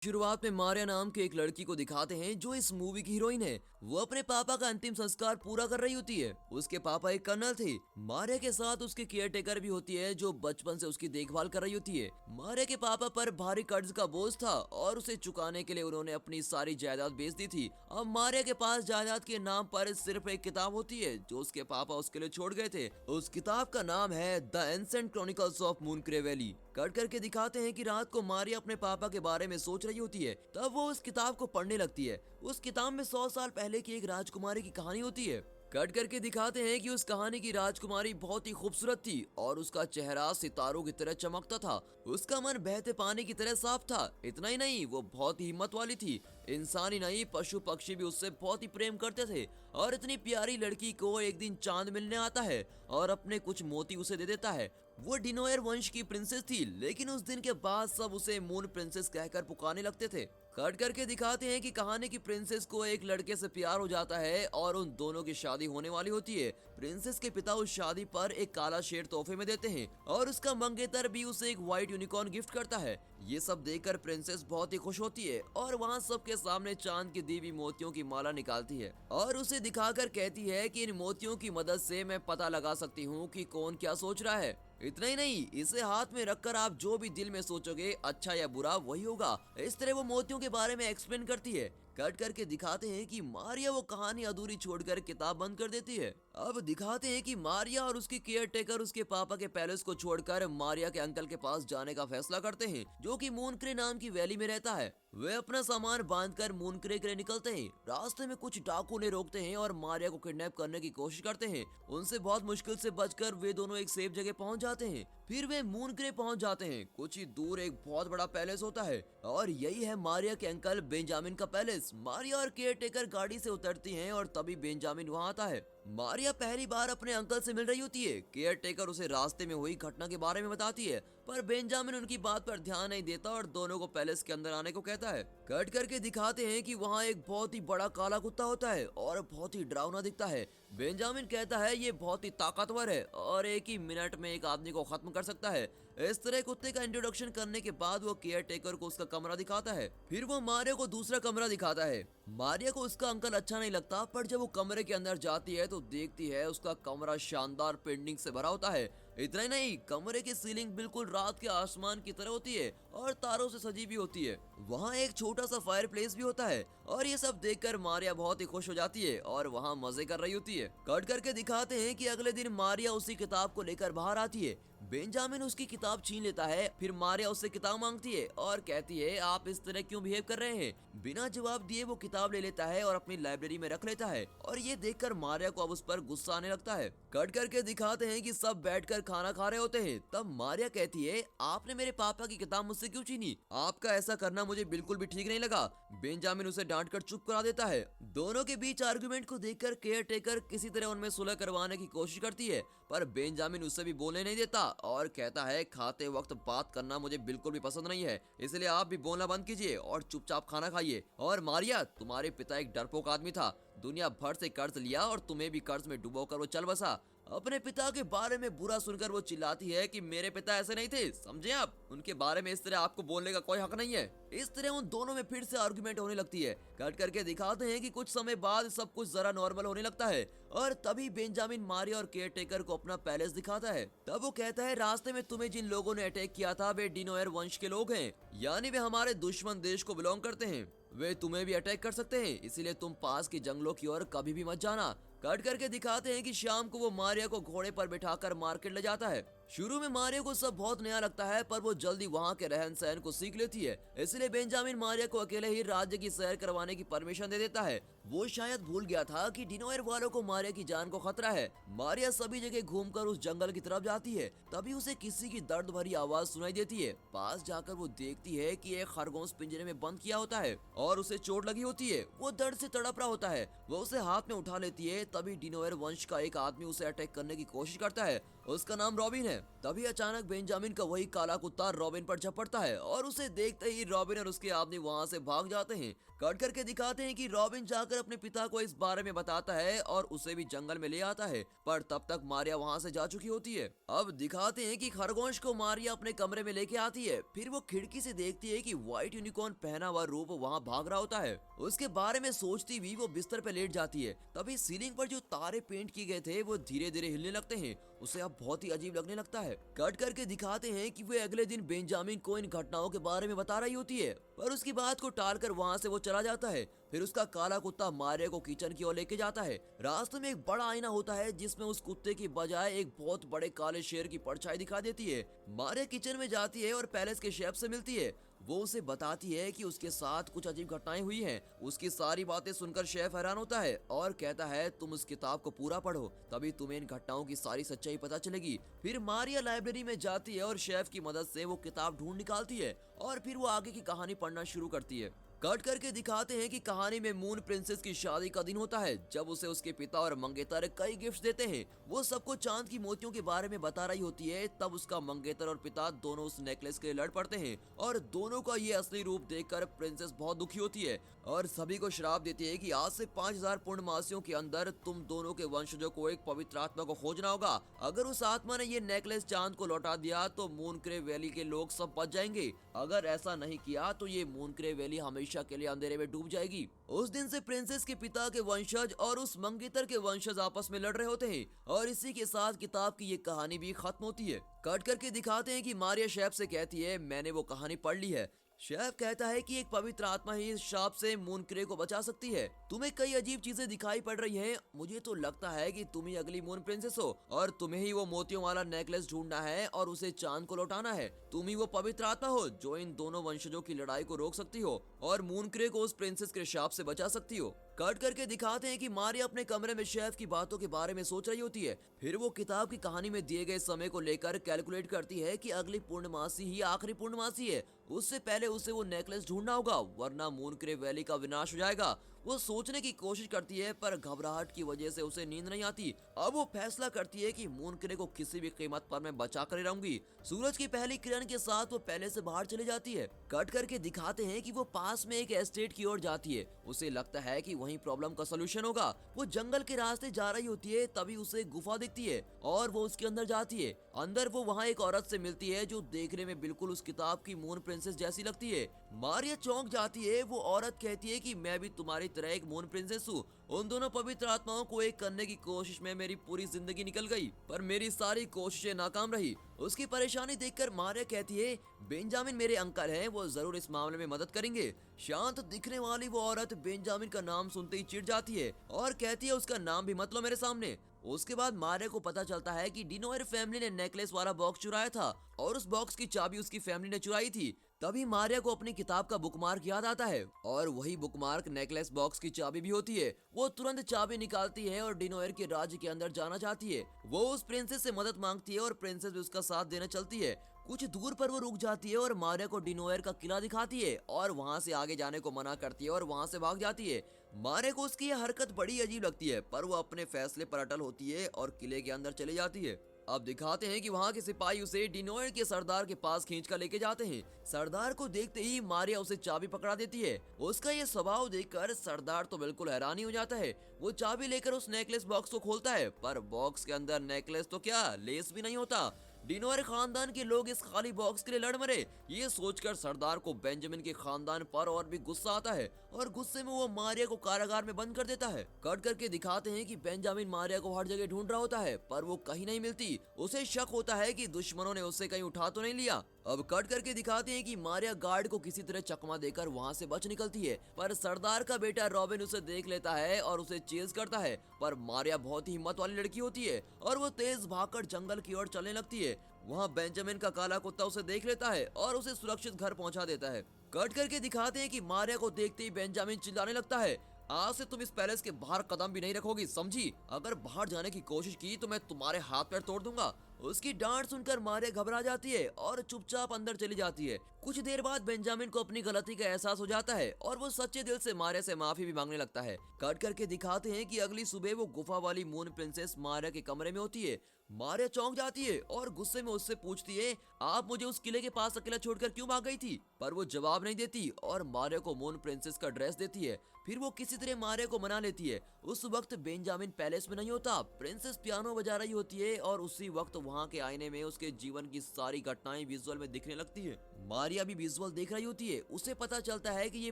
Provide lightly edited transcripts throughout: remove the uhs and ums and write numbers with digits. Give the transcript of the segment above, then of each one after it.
शुरुआत में मारिया नाम के एक लड़की को दिखाते हैं जो इस मूवी की हीरोइन है। वो अपने पापा का अंतिम संस्कार पूरा कर रही होती है। उसके पापा एक कर्नल थे। मारिया के साथ उसके केयर टेकर भी होती है जो बचपन से उसकी देखभाल कर रही होती है। मारिया के पापा पर भारी कर्ज का बोझ था और उसे चुकाने के लिए उन्होंने अपनी सारी जायदाद बेच दी थी। अब मारिया के पास जायदाद के नाम पर सिर्फ एक किताब होती है जो उसके पापा उसके लिए छोड़ गए थे। उस किताब का नाम है द एंसेंट क्रॉनिकल्स ऑफ मूनक्रे वैली। कट करके दिखाते हैं कि रात को मारिया अपने पापा के बारे में सोच रही होती है, तब वो उस किताब को पढ़ने लगती है। उस किताब में 100 साल पहले की एक राजकुमारी की कहानी होती है। कट करके दिखाते हैं कि उस कहानी की राजकुमारी बहुत ही खूबसूरत थी और उसका चेहरा सितारों की तरह चमकता था। उसका मन बहते पानी की तरह साफ था। इतना ही नहीं, वो बहुत ही हिम्मत वाली थी। इंसान ही नहीं, पशु पक्षी भी उससे बहुत ही प्रेम करते थे। और इतनी प्यारी लड़की को एक दिन चांद मिलने आता है और अपने कुछ मोती उसे दे देता है। वो डिनोयर वंश की प्रिंसेस थी, लेकिन उस दिन के बाद सब उसे मून प्रिंसेस कहकर पुकारने लगते थे। कट करके दिखाते हैं कि कहानी की प्रिंसेस को एक लड़के से प्यार हो जाता है और उन दोनों की शादी होने वाली होती है। प्रिंसेस के पिता उस शादी पर एक काला शेर तोहफे में देते हैं और उसका मंगेतर भी उसे एक व्हाइट यूनिकॉर्न गिफ्ट करता है। ये सब देखकर प्रिंसेस बहुत ही खुश होती है और वहाँ सबके सामने चांद की दी हुई मोतियों की माला निकालती है और उसे दिखाकर कहती है कि इन मोतियों की मदद से मैं पता लगा सकती हूँ कि कौन क्या सोच रहा है। इतना ही नहीं, इसे हाथ में रखकर आप जो भी दिल में सोचोगे, अच्छा या बुरा, वही होगा। इस तरह वो मोतियों के बारे में एक्सप्लेन करती है। कट करके दिखाते हैं कि मारिया वो कहानी अधूरी छोड़कर किताब बंद कर देती है। अब दिखाते हैं कि मारिया और उसकी केयर टेकर उसके पापा के पैलेस को छोड़कर मारिया के अंकल के पास जाने का फैसला करते हैं जो कि मूनक्रे नाम की वैली में रहता है। वे अपना सामान बांधकर मूनक्रे के लिए निकलते हैं। रास्ते में कुछ डाकू उन्हें रोकते हैं और मारिया को किडनैप करने की कोशिश करते हैं। उनसे बहुत मुश्किल से बचकर वे दोनों एक सेफ जगह पहुंच जाते हैं। फिर वे मूनक्रे पहुंच जाते हैं। कुछ ही दूर एक बहुत बड़ा पैलेस होता है और यही है मारिया के अंकल बेंजामिन का पैलेस। मारिया और केयर टेकर गाड़ी से उतरती हैं और तभी बेंजामिन वहां आता है। मारिया पहली बार अपने अंकल से मिल रही होती है। केयर टेकर उसे रास्ते में हुई घटना के बारे में बताती है, पर बेंजामिन उनकी बात पर ध्यान नहीं देता और दोनों को पैलेस के अंदर आने को कहता है। कट करके दिखाते हैं कि वहाँ एक बहुत ही बड़ा काला कुत्ता होता है और बहुत ही डरावना दिखता है। बेंजामिन कहता है ये बहुत ही ताकतवर है और एक ही मिनट में एक आदमी को खत्म कर सकता है। इस तरह कुत्ते का इंट्रोडक्शन करने के बाद वो केयर टेकर को उसका कमरा दिखाता है। फिर वो मारिया को दूसरा कमरा दिखाता है। मारिया को उसका अंकल अच्छा नहीं लगता, पर जब वो कमरे के अंदर जाती है तो देखती है उसका कमरा शानदार पेंटिंग से भरा होता है। इतना ही नहीं, कमरे की सीलिंग बिल्कुल रात के आसमान की तरह होती है और तारों से सजी भी होती है। वहाँ एक छोटा सा फायर प्लेस भी होता है और ये सब देखकर मारिया बहुत ही खुश हो जाती है और वहाँ मजे कर रही होती है। कट करके दिखाते हैं कि अगले दिन मारिया उसी किताब को लेकर बाहर आती है। बेंजामिन उसकी किताब छीन लेता है। फिर मारिया उससे किताब मांगती है और कहती है आप इस तरह क्यों बिहेव कर रहे हैं। बिना जवाब दिए वो किताब ले लेता है और अपनी लाइब्रेरी में रख लेता है और ये देखकर मारिया को अब उस पर गुस्सा आने लगता है। कट करके दिखाते हैं कि सब बैठकर खाना खा रहे होते हैं। तब मारिया कहती है आपने मेरे पापा की किताब मुझसे क्यों छीनी? आपका ऐसा करना मुझे बिल्कुल भी ठीक नहीं लगा। बेंजामिन उसे डांट कर चुप करा देता है। दोनों के बीच आर्गुमेंट को देखकर केयर टेकर किसी तरह उनमें सुलह करवाने की कोशिश करती है, पर बेंजामिन उसे भी बोलने नहीं देता और कहता है खाते वक्त बात करना मुझे बिल्कुल भी पसंद नहीं है, इसलिए आप भी बोलना बंद कीजिए और चुपचाप खाना खाइए। और मारिया, तुम्हारे पिता एक डरपोक आदमी था, दुनिया भर से कर्ज लिया और तुम्हें भी कर्ज में डुबोकर वो चल बसा। अपने पिता के बारे में बुरा सुनकर वो चिल्लाती है कि मेरे पिता ऐसे नहीं थे, समझे आप? उनके बारे में इस तरह आपको बोलने का कोई हक नहीं है। इस तरह उन दोनों में फिर से आर्गुमेंट होने लगती है। कट करके दिखाते हैं कि कुछ समय बाद सब कुछ जरा नॉर्मल होने लगता है और तभी बेंजामिन मारिया और केयर टेकर को अपना पैलेस दिखाता है। तब वो कहता है रास्ते में तुम्हें जिन लोगों ने अटैक किया था वे डिनोयर वंश के लोग हैं, यानी वे हमारे दुश्मन देश को बिलोंग करते हैं। वे तुम्हें भी अटैक कर सकते हैं, इसलिए तुम पास के जंगलों की ओर कभी भी मत जाना। कट करके दिखाते हैं कि शाम को वो मारिया को घोड़े पर बिठाकर मार्केट ले जाता है। शुरू में मारिया को सब बहुत नया लगता है, पर वो जल्दी वहाँ के रहन सहन को सीख लेती है। इसलिए बेंजामिन मारिया को अकेले ही राज्य की सैर करवाने की परमिशन दे देता है। वो शायद भूल गया था कि डिनोयर वालों को मारिया की जान को खतरा है। मारिया सभी जगह घूमकर उस जंगल की तरफ जाती है। तभी उसे किसी की दर्द भरी आवाज सुनाई देती है। पास जाकर वो देखती है कि एक खरगोश पिंजरे में बंद किया होता है और उसे चोट लगी होती है। वो दर्द से तड़प रहा होता है। वो उसे हाथ में उठा लेती है। तभी डिनोयर वंश का एक आदमी उसे अटैक करने की कोशिश करता है उसका नाम रॉबिन है। तभी अचानक बेंजामिन का वही काला कुत्ता रॉबिन पर झपटता है और उसे देखते ही रॉबिन और उसके आदमी वहाँ से भाग जाते हैं। कट करके दिखाते हैं कि रॉबिन जाकर अपने पिता को इस बारे में बताता है और उसे भी जंगल में ले आता है, पर तब तक मारिया वहाँ से जा चुकी होती है। अब दिखाते हैं कि खरगोश को मारिया अपने कमरे में लेके आती है। फिर वो खिड़की से देखती है कि व्हाइट यूनिकॉर्न पहना हुआ रूप वहाँ भाग रहा होता है। उसके बारे में सोचती हुई वो बिस्तर पे लेट जाती है। तभी सीलिंग पर जो तारे पेंट किए गए थे वो धीरे धीरे हिलने लगते हैं। उसे अब बहुत ही अजीब लगने लगता है। कट करके दिखाते हैं कि वो अगले दिन बेंजामिन को इन घटनाओं के बारे में बता रही होती है, पर उसकी बात को टालकर वहाँ से वो चला जाता है। फिर उसका काला कुत्ता मारिया को किचन की ओर लेके जाता है। रास्ते में एक बड़ा आईना होता है जिसमें उस कुत्ते की बजाय एक बहुत बड़े काले शेर की परछाई दिखा देती है। मारिया किचन में जाती है और पैलेस के शेफ से मिलती है। वो उसे बताती है कि उसके साथ कुछ अजीब घटनाएं हुई हैं। उसकी सारी बातें सुनकर शेफ हैरान होता है और कहता है तुम उस किताब को पूरा पढ़ो, तभी तुम्हें इन घटनाओं की सारी सच्चाई पता चलेगी। फिर मारिया लाइब्रेरी में जाती है और शेफ की मदद से वो किताब ढूंढ निकालती है और फिर वो आगे की कहानी पढ़ना शुरू करती है। कट करके दिखाते हैं कि कहानी में मून प्रिंसेस की शादी का दिन होता है, जब उसे उसके पिता और मंगेतर कई गिफ्ट देते हैं। वो सबको चांद की मोतियों के बारे में बता रही होती है। तब उसका मंगेतर और पिता दोनों उस नेकलेस के लिए लड़ पड़ते हैं और दोनों का ये असली रूप देखकर प्रिंसेस बहुत दुखी होती है और सभी को श्राप देती है कि आज से 5000 पूर्णमासियों के अंदर तुम दोनों के वंशजों को एक पवित्र आत्मा को खोजना होगा। अगर उस आत्मा ने ये नेकलेस चांद को लौटा दिया तो मूनक्रे वैली के लोग सब बच जाएंगे, अगर ऐसा नहीं किया तो ये मूनक्रे वैली हमेशा के लिए अंधेरे में डूब जाएगी। उस दिन से प्रिंसेस के पिता के वंशज और उस मंगेतर के वंशज आपस में लड़ रहे होते हैं और इसी के साथ किताब की ये कहानी भी खत्म होती है। कट करके दिखाते हैं कि मारिया शेफ से कहती है मैंने वो कहानी पढ़ ली है। शेफ कहता है कि एक पवित्र आत्मा ही इस शाप से मूनक्रे को बचा सकती है। तुम्हें कई अजीब चीजें दिखाई पड़ रही हैं। मुझे तो लगता है कि तुम ही अगली मून प्रिंसेस हो और तुम्हें ही वो मोतियों वाला नेकलेस ढूंढना है और उसे चांद को लौटाना है। तुम ही वो पवित्र आत्मा हो जो इन दोनों वंशजों की लड़ाई को रोक सकती हो और मूनक्रे को उस प्रिंसेस के शाप से बचा सकती हो। कट करके दिखाते हैं कि मारिया अपने कमरे में शेफ की बातों के बारे में सोच रही होती है। फिर वो किताब की कहानी में दिए गए समय को लेकर कैलकुलेट करती है कि अगली पूर्णमासी ही आखिरी पूर्णमासी है। उससे पहले उसे वो नेकलेस ढूंढना होगा वरना मूनक्रे वैली का विनाश हो जाएगा। वो सोचने की कोशिश करती है पर घबराहट की वजह से उसे नींद नहीं आती। अब वो फैसला करती है कि मूनक्रे को किसी भी कीमत पर मैं बचा कर रहूंगी। सूरज की पहली किरण के साथ वो पहले से बाहर चली जाती है। कट करके दिखाते हैं कि वो पास में एक एस्टेट की ओर जाती है। उसे लगता है कि वहीं प्रॉब्लम का सलूशन होगा। वो जंगल के रास्ते जा रही होती है, तभी उसे गुफा दिखती है और वो उसके अंदर जाती है। अंदर वो वहाँ एक औरत से मिलती है जो देखने में बिल्कुल उस किताब की मून प्रिंसेस जैसी लगती है। मारिया चौंक जाती है। वो औरत कहती है कि मैं भी तुम्हारी तरह एक मून प्रिंसेस हूँ। उन दोनों पवित्र आत्माओं को एक करने की कोशिश में मेरी पूरी जिंदगी निकल गई, पर मेरी सारी कोशिशें नाकाम रही। उसकी परेशानी देखकर मारिया कहती है बेंजामिन मेरे अंकल हैं, वो जरूर इस मामले में मदद करेंगे। शांत दिखने वाली वो औरत बेंजामिन का नाम सुनते ही चिढ़ जाती है और कहती है उसका नाम भी मत लो मेरे सामने। उसके बाद मारिया को पता चलता है कि डिनोयर फैमिली ने नेकलेस वाला बॉक्स चुराया था और उस बॉक्स की चाबी उसकी फैमिली ने चुराई थी। तभी मारिया को अपनी किताब का बुकमार्क याद आता है और वही बुकमार्क नेकलेस बॉक्स की चाबी भी होती है। वो तुरंत चाबी निकालती है और डिनोयर के राज्य के अंदर जाना चाहती है। वो उस प्रिंसेस से मदद मांगती है और प्रिंसेस भी उसका साथ देने चलती है। कुछ दूर पर वो रुक जाती है और मारिया को डिनोयर का किला दिखाती है और वहाँ से आगे जाने को मना करती है और वहाँ से भाग जाती है। मारिया को उसकी यह हरकत बड़ी अजीब लगती है, पर वो अपने फैसले पर अटल होती है और किले के अंदर चली जाती है। अब दिखाते हैं कि वहाँ के सिपाही उसे डिनोयर के सरदार के पास खींच कर लेके जाते हैं। सरदार को देखते ही मारिया उसे चाबी पकड़ा देती है। उसका ये स्वभाव देखकर सरदार तो बिल्कुल हैरान ही हो जाता है। वो चाबी लेकर उस नेकलेस बॉक्स को खोलता है, पर बॉक्स के अंदर नेकलेस तो क्या लेस भी नहीं होता। डिनोयर खानदान के लोग इस खाली बॉक्स के लिए लड़ मरे। ये सोचकर सरदार को बेंजामिन के खानदान पर और भी गुस्सा आता है और गुस्से में वो मारिया को कारागार में बंद कर देता है। कट करके दिखाते हैं कि बेंजामिन मारिया को हर जगह ढूंढ रहा होता है, पर वो कहीं नहीं मिलती। उसे शक होता है कि दुश्मनों ने उसे कहीं उठा तो नहीं लिया। अब कट करके दिखाते हैं कि मारिया गार्ड को किसी तरह चकमा देकर वहाँ से बच निकलती है, पर सरदार का बेटा रॉबिन उसे देख लेता है और उसे चेज करता है। पर मारिया बहुत ही हिम्मत वाली लड़की होती है और वो तेज भागकर जंगल की ओर चलने लगती है। वहाँ बेंजामिन का काला कुत्ता उसे देख लेता है और उसे सुरक्षित घर पहुँचा देता है। कट करके दिखाते हैं कि मारिया को देखते ही बेंजामिन चिल्लाने लगता है आज से तुम इस पैलेस के बाहर कदम भी नहीं रखोगी, समझी? अगर बाहर जाने की कोशिश की तो मैं तुम्हारे हाथ पैर तोड़ दूंगा। उसकी डांट सुनकर मारिया घबरा जाती है और चुपचाप अंदर चली जाती है। कुछ देर बाद बेंजामिन को अपनी गलती का एहसास हो जाता है और वो सच्चे दिल से मारिया से माफी भी मांगने लगता है। कट करके दिखाते हैं कि अगली सुबह वो गुफा वाली मून प्रिंसेस मारिया के कमरे में होती है। मारिया चौंक जाती है और गुस्से में उससे पूछती है, आप मुझे उस किले के पास अकेला छोड़कर क्यों भाग गई थी? पर वो जवाब नहीं देती और मारिया को मून प्रिंसेस का ड्रेस देती है। फिर वो किसी तरह मारिया को मना लेती है। उस वक्त बेंजामिन पैलेस में नहीं होता, प्रिंसेस पियानो बजा रही होती है और उसी वक्त वहाँ के आईने में उसके जीवन की सारी घटनाएं विजुअल में दिखने लगती है। मारिया भी विजुअल देख रही होती है। उसे पता चलता है कि ये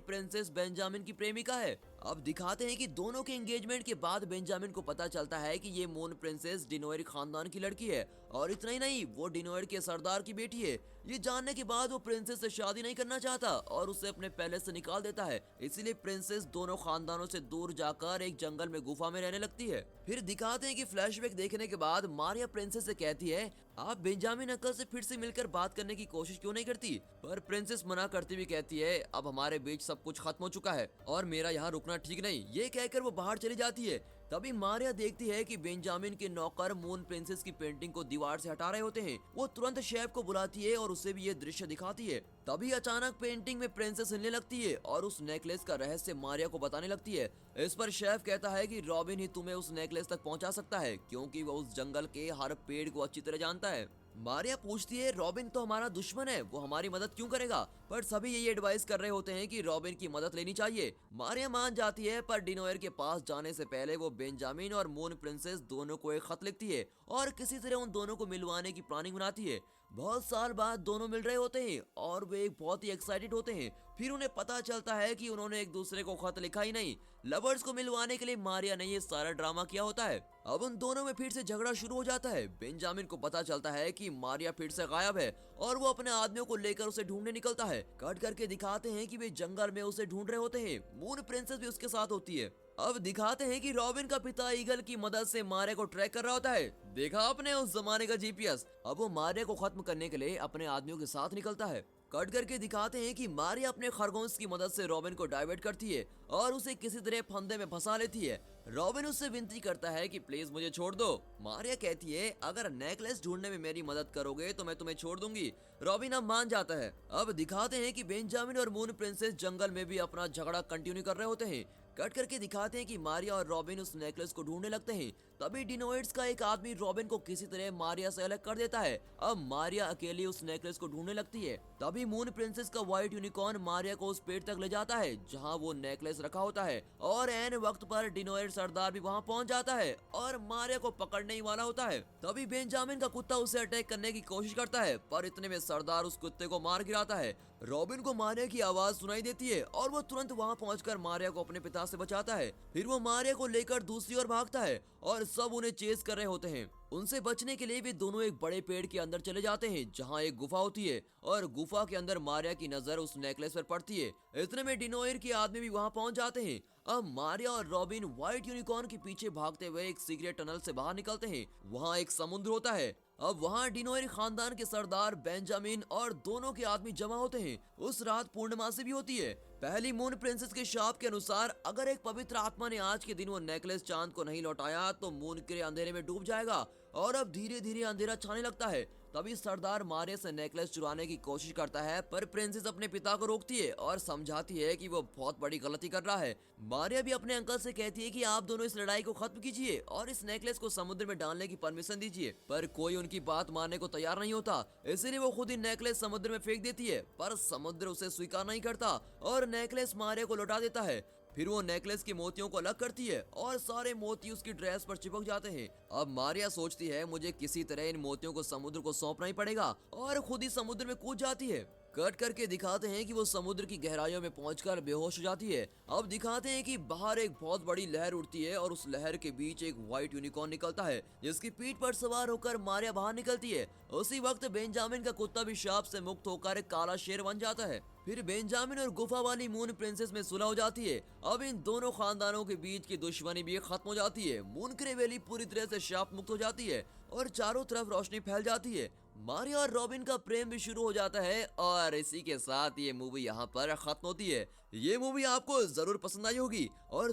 प्रिंसेस बेंजामिन की प्रेमिका है। अब दिखाते हैं कि दोनों के एंगेजमेंट के बाद बेंजामिन को पता चलता है कि ये मून प्रिंसेस डिनोयर खानदान की लड़की है और इतना ही नहीं, वो डिनोयर के सरदार की बेटी है। ये जानने के बाद वो प्रिंसेस से शादी नहीं करना चाहता और उसे अपने पैलेस से निकाल देता है। इसीलिए प्रिंसेस दोनों खानदानों से दूर जाकर एक जंगल में गुफा में रहने लगती है। फिर दिखाते हैं कि फ्लैशबैक देखने के बाद मारिया प्रिंसेस से कहती है, आप बेंजामिन अंकल से फिर से मिलकर बात करने की कोशिश क्यों नहीं करती? पर प्रिंसेस मना करती हुई कहती है, अब हमारे बीच सब कुछ खत्म हो चुका है और मेरा यहाँ रुकना ठीक नहीं। ये कहकर वो बाहर चली जाती है। तभी मारिया देखती है कि बेंजामिन के नौकर मून प्रिंसेस की पेंटिंग को दीवार से हटा रहे होते हैं। वो तुरंत शेफ को बुलाती है और उसे भी ये दृश्य दिखाती है। तभी अचानक पेंटिंग में प्रिंसेस हिलने लगती है और उस नेकलेस का रहस्य मारिया को बताने लगती है। इस पर शेफ कहता है कि रॉबिन ही तुम्हें उस नेकलेस तक पहुंचा सकता है, क्योंकि वो उस जंगल के हर पेड़ को अच्छी तरह जानता है। मारिया पूछती है, रॉबिन तो हमारा दुश्मन है, वो हमारी मदद क्यों करेगा? पर सभी यही एडवाइस कर रहे होते हैं कि रॉबिन की मदद लेनी चाहिए। मारिया मान जाती है, पर डिनोयर के पास जाने से पहले वो बेंजामिन और मून प्रिंसेस दोनों को एक खत लिखती है और किसी तरह उन दोनों को मिलवाने की प्लानिंग बनाती है। बहुत साल बाद दोनों मिल रहे होते हैं और वे बहुत ही एक्साइटेड होते हैं। फिर उन्हें पता चलता है कि उन्होंने एक दूसरे को खत लिखा ही नहीं, लवर्स को मिलवाने के लिए मारिया ने ये सारा ड्रामा किया होता है। अब उन दोनों में फिर से झगड़ा शुरू हो जाता है। बेंजामिन को पता चलता है कि मारिया फिर से गायब है और वो अपने आदमियों को लेकर उसे ढूंढने निकलता है। कट करके दिखाते हैं कि वे जंगल में उसे ढूंढ रहे होते हैं। मून प्रिंसेस भी उसके साथ होती है। अब दिखाते हैं कि रॉबिन का पिता ईगल की मदद से मारिया को ट्रैक कर रहा होता है। देखा आपने उस जमाने का जीपीएस। अब वो मारिया को खत्म करने के लिए अपने आदमियों के साथ निकलता है। कट करके दिखाते हैं कि मारिया अपने खरगोश की मदद से रॉबिन को डाइवर्ट करती है और उसे किसी तरह फंदे में फंसा लेती है। रॉबिन उससे विनती करता है कि प्लीज मुझे छोड़ दो। मारिया कहती है, अगर नेकलेस ढूंढने में मेरी मदद करोगे तो मैं तुम्हें छोड़ दूंगी। रॉबिन अब मान जाता है। अब दिखाते हैं कि बेंजामिन और मून प्रिंसेस जंगल में भी अपना झगड़ा कंटिन्यू कर रहे होते हैं। कट करके दिखाते हैं कि मारिया और रॉबिन उस नेकलेस को ढूंढने लगते हैं। तभी डिनोइड्स का एक आदमी रॉबिन को किसी तरह मारिया से अलग कर देता है। अब मारिया अकेली उस नेकलेस को ढूंढने लगती है। तभी मून प्रिंसेस का व्हाइट यूनिकॉर्न मारिया को उस पेड़ तक ले जाता है जहां वो नेकलेस रखा होता है और एन वक्त पर डिनोइड सरदार भी वहां पहुंच जाता है और मारिया को पकड़ने ही वाला होता है। तभी बेंजामिन का कुत्ता उसे अटैक करने की कोशिश करता है, पर इतने में सरदार उस कुत्ते को मार गिराता है। रॉबिन को मारिया की आवाज सुनाई देती है और वो तुरंत वहां पहुंचकर मारिया को अपने पिता से बचाता है। फिर वो मारिया को लेकर दूसरी ओर भागता है और सब उन्हें चेस कर रहे होते हैं। उनसे बचने के लिए वे दोनों एक बड़े पेड़ के अंदर चले जाते हैं जहां एक गुफा होती है और गुफा के अंदर मारिया की नजर उस नेकलेस पर पड़ती है। इतने में डिनोयर के आदमी भी वहां पहुंच जाते हैं। अब मारिया और रॉबिन व्हाइट यूनिकॉर्न के पीछे भागते हुए एक सीक्रेट टनल से बाहर निकलते हैं। वहां एक समुद्र होता है। अब वहां डिनोयर खानदान के सरदार बेंजामिन और दोनों के आदमी जमा होते हैं। उस रात पूर्णमासी भी होती है। पहली मून प्रिंसेस के शाप के अनुसार अगर एक पवित्र आत्मा ने आज के दिन वो नेकलेस चांद को नहीं लौटाया तो मून के अंधेरे में डूब जाएगा और अब धीरे धीरे अंधेरा छाने लगता है। तभी सरदार मारिया से नेकलेस चुराने की कोशिश करता है, पर प्रिंसेस अपने पिता को रोकती है और समझाती है कि वो बहुत बड़ी गलती कर रहा है। मारिया भी अपने अंकल से कहती है कि आप दोनों इस लड़ाई को खत्म कीजिए और इस नेकलेस को समुद्र में डालने की परमिशन दीजिए, पर कोई उनकी बात मानने को तैयार नहीं होता। इसीलिए वो खुद ही नेकलेस समुद्र में फेंक देती है, पर समुद्र उसे स्वीकार नहीं करता और नेकलेस मारिया को लौटा देता है। फिर वो नेकलेस के मोतियों को अलग करती है और सारे मोती उसकी ड्रेस पर चिपक जाते हैं। अब मारिया सोचती है मुझे किसी तरह इन मोतियों को समुद्र को सौंपना ही पड़ेगा और खुद ही समुद्र में कूद जाती है। कट करके दिखाते हैं कि वो समुद्र की गहराइयों में पहुंचकर बेहोश हो जाती है। अब दिखाते हैं कि बाहर एक बहुत बड़ी लहर उठती है और उस लहर के बीच एक व्हाइट यूनिकॉर्न निकलता है जिसकी पीठ पर सवार होकर मारिया बाहर निकलती है। उसी वक्त बेंजामिन का कुत्ता भी शाप से मुक्त होकर एक काला शेर बन जाता है। फिर बेंजामिन और गुफा वाली मून प्रिंसेस में सुलह हो जाती है। अब इन दोनों खानदानों के बीच की दुश्मनी भी खत्म हो जाती है। मूनक्रे वैली पूरी तरह से शाप मुक्त हो जाती है और चारों तरफ रोशनी फैल जाती है। मारिया और रॉबिन का प्रेम भी शुरू हो जाता है और इसी के साथ ये मूवी यहाँ पर खत्म होती है। ये मूवी आपको जरूर पसंद आई होगी और